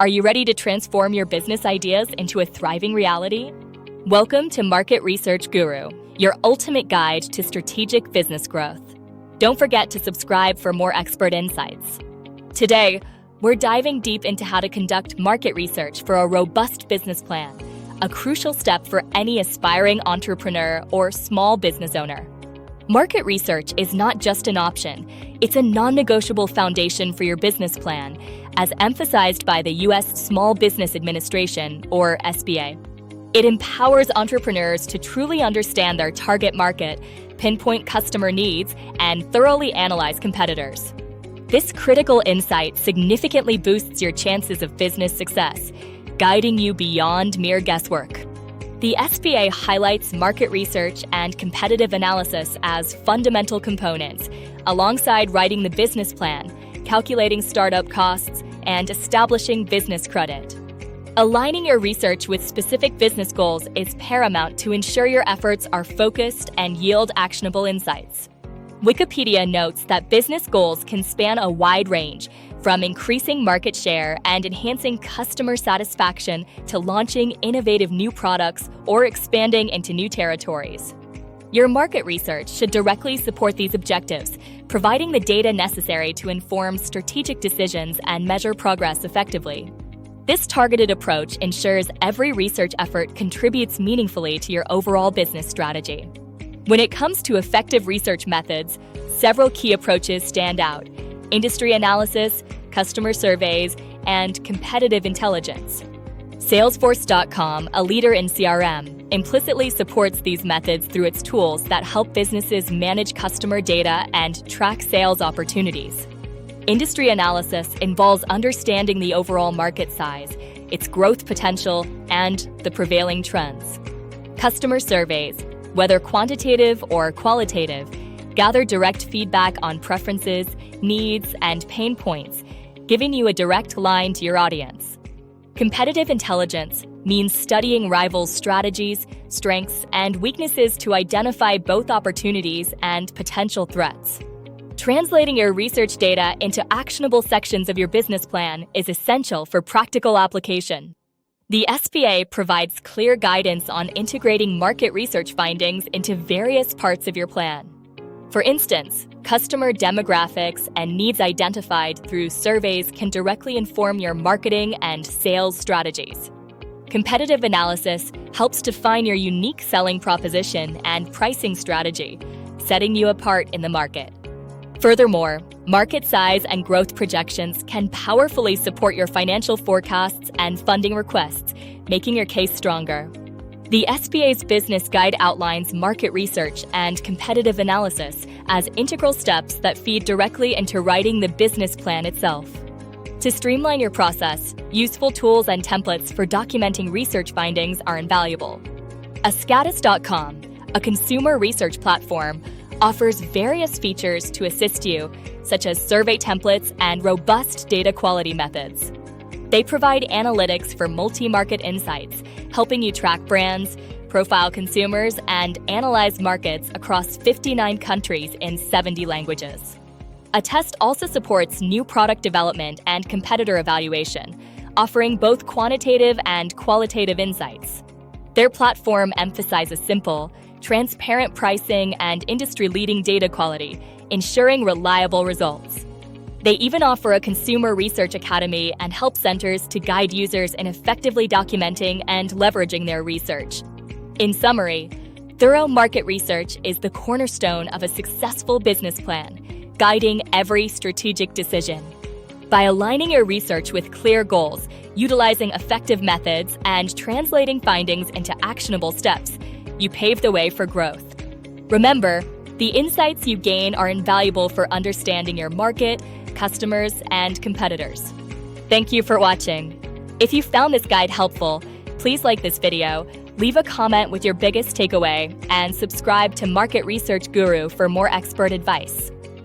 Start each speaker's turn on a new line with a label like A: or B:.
A: Are you ready to transform your business ideas into a thriving reality? Welcome to Market Research Guru, your ultimate guide to strategic business growth. Don't forget to subscribe for more expert insights. Today, we're diving deep into how to conduct market research for a robust business plan, a crucial step for any aspiring entrepreneur or small business owner. Market research is not just an option, it's a non-negotiable foundation for your business plan, as emphasized by the U.S. Small Business Administration, or SBA. It empowers entrepreneurs to truly understand their target market, pinpoint customer needs, and thoroughly analyze competitors. This critical insight significantly boosts your chances of business success, guiding you beyond mere guesswork. The SBA highlights market research and competitive analysis as fundamental components, alongside writing the business plan, calculating startup costs, and establishing business credit. Aligning your research with specific business goals is paramount to ensure your efforts are focused and yield actionable insights. Wikipedia notes that business goals can span a wide range, from increasing market share and enhancing customer satisfaction to launching innovative new products or expanding into new territories. Your market research should directly support these objectives, providing the data necessary to inform strategic decisions and measure progress effectively. This targeted approach ensures every research effort contributes meaningfully to your overall business strategy. When it comes to effective research methods, several key approaches stand out: industry analysis, customer surveys, and competitive intelligence. Salesforce.com, a leader in CRM, implicitly supports these methods through its tools that help businesses manage customer data and track sales opportunities. Industry analysis involves understanding the overall market size, its growth potential, and the prevailing trends. Customer surveys, whether quantitative or qualitative, gather direct feedback on preferences, needs, and pain points, giving you a direct line to your audience. Competitive intelligence means studying rivals' strategies, strengths, and weaknesses to identify both opportunities and potential threats. Translating your research data into actionable sections of your business plan is essential for practical application. The SBA provides clear guidance on integrating market research findings into various parts of your plan. For instance, customer demographics and needs identified through surveys can directly inform your marketing and sales strategies. Competitive analysis helps define your unique selling proposition and pricing strategy, setting you apart in the market. Furthermore, market size and growth projections can powerfully support your financial forecasts and funding requests, making your case stronger. The SBA's business guide outlines market research and competitive analysis as integral steps that feed directly into writing the business plan itself. To streamline your process, useful tools and templates for documenting research findings are invaluable. Ascatus.com, a consumer research platform, offers various features to assist you, such as survey templates and robust data quality methods. They provide analytics for multi-market insights, helping you track brands, profile consumers, and analyze markets across 59 countries in 70 languages. Attest also supports new product development and competitor evaluation, offering both quantitative and qualitative insights. Their platform emphasizes simple, transparent pricing and industry-leading data quality, ensuring reliable results. They even offer a consumer research academy and help centers to guide users in effectively documenting and leveraging their research. In summary, thorough market research is the cornerstone of a successful business plan, guiding every strategic decision. By aligning your research with clear goals, utilizing effective methods, and translating findings into actionable steps, you pave the way for growth. Remember, the insights you gain are invaluable for understanding your market, customers, and competitors. Thank you for watching. If you found this guide helpful, please like this video, leave a comment with your biggest takeaway, and subscribe to Market Research Guru for more expert advice.